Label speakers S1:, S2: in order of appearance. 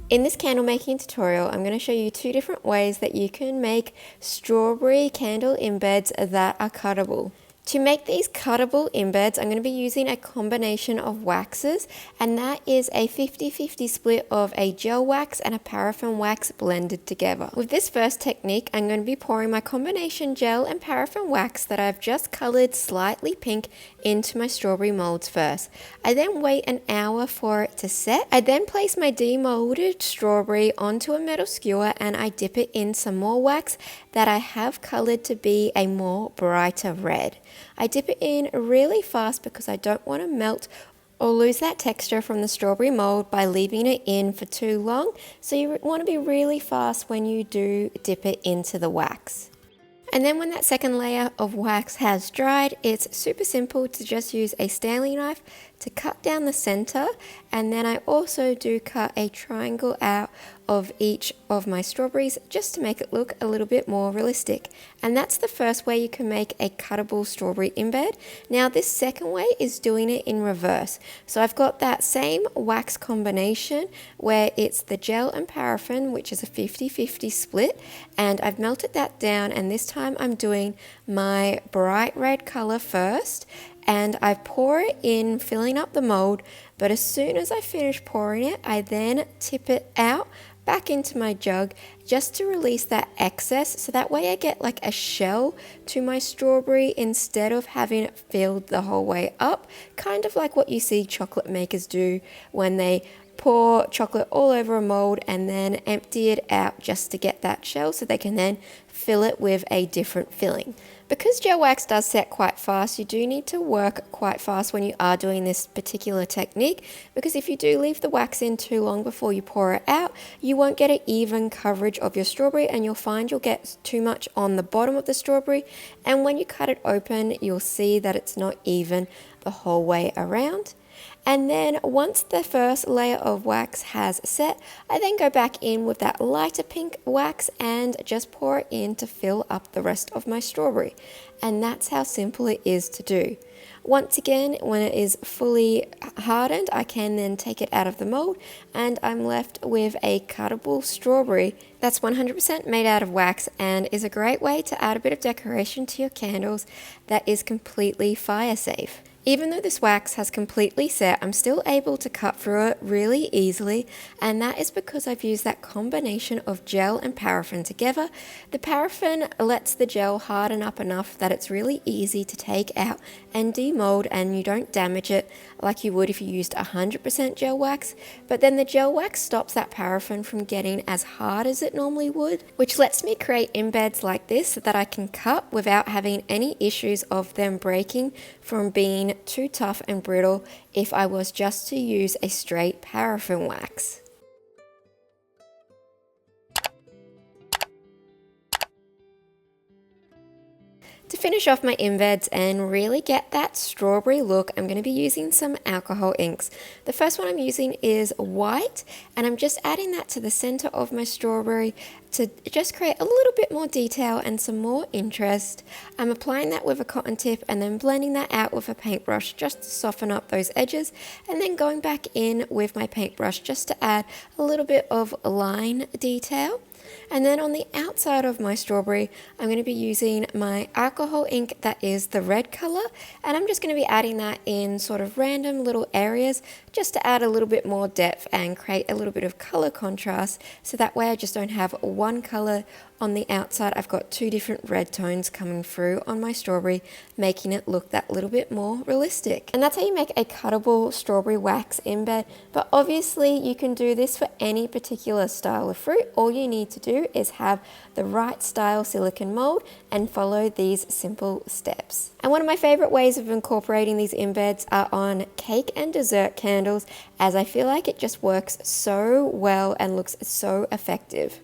S1: In this candle making tutorial, I'm going to show you two different ways that you can make strawberry candle embeds that are cuttable. To make these cuttable embeds, I'm going to be using a combination of waxes, and that is a 50-50 split of a gel wax and a paraffin wax blended together. With this first technique, I'm going to be pouring my combination gel and paraffin wax that I've just colored slightly pink into my strawberry molds first. I then wait an hour for it to set. I then place my demolded strawberry onto a metal skewer and I dip it in some more wax that I have colored to be a more brighter red. I dip it in really fast because I don't want to melt or lose that texture from the strawberry mold by leaving it in for too long. So you want to be really fast when you do dip it into the wax. And then when that second layer of wax has dried, it's super simple to just use a Stanley knife to cut down the center, and then I also do cut a triangle out of each of my strawberries just to make it look a little bit more realistic. And that's the first way you can make a cuttable strawberry embed. Now this second way is doing it in reverse. So I've got that same wax combination where it's the gel and paraffin, which is a 50-50 split, and I've melted that down, and this time I'm doing my bright red color first, and I pour it in, filling up the mold, but as soon as I finish pouring it, I then tip it out back into my jug just to release that excess, so that way I get like a shell to my strawberry instead of having it filled the whole way up, kind of like what you see chocolate makers do when they pour chocolate all over a mold and then empty it out just to get that shell so they can then fill it with a different filling. Because gel wax does set quite fast, you do need to work quite fast when you are doing this particular technique, because if you do leave the wax in too long before you pour it out, you won't get an even coverage of your strawberry, and you'll find you'll get too much on the bottom of the strawberry, and when you cut it open, you'll see that it's not even the whole way around. And then once the first layer of wax has set, I then go back in with that lighter pink wax and just pour it in to fill up the rest of my strawberry. And that's how simple it is to do. Once again, when it is fully hardened, I can then take it out of the mold and I'm left with a cuttable strawberry that's 100% made out of wax and is a great way to add a bit of decoration to your candles that is completely fire safe. Even though this wax has completely set, I'm still able to cut through it really easily, and that is because I've used that combination of gel and paraffin together. The paraffin lets the gel harden up enough that it's really easy to take out and demold, and you don't damage it like you would if you used 100% gel wax, but then the gel wax stops that paraffin from getting as hard as it normally would, which lets me create embeds like this that I can cut without having any issues of them breaking from being too tough and brittle if I was just to use a straight paraffin wax. To finish off my embeds and really get that strawberry look, I'm going to be using some alcohol inks. The first one I'm using is white, and I'm just adding that to the center of my strawberry to just create a little bit more detail and some more interest. I'm applying that with a cotton tip and then blending that out with a paintbrush just to soften up those edges, and then going back in with my paintbrush just to add a little bit of line detail. And then on the outside of my strawberry, I'm going to be using my alcohol ink that is the red color, and I'm just going to be adding that in sort of random little areas just to add a little bit more depth and create a little bit of color contrast, so that way I just don't have one color on the outside. I've got two different red tones coming through on my strawberry, making it look that little bit more realistic. And that's how you make a cuttable strawberry wax embed, but obviously you can do this for any particular style of fruit. All you need to do is have the right style silicone mold and follow these simple steps. And one of my favorite ways of incorporating these embeds are on cake and dessert candles, as I feel like it just works so well and looks so effective.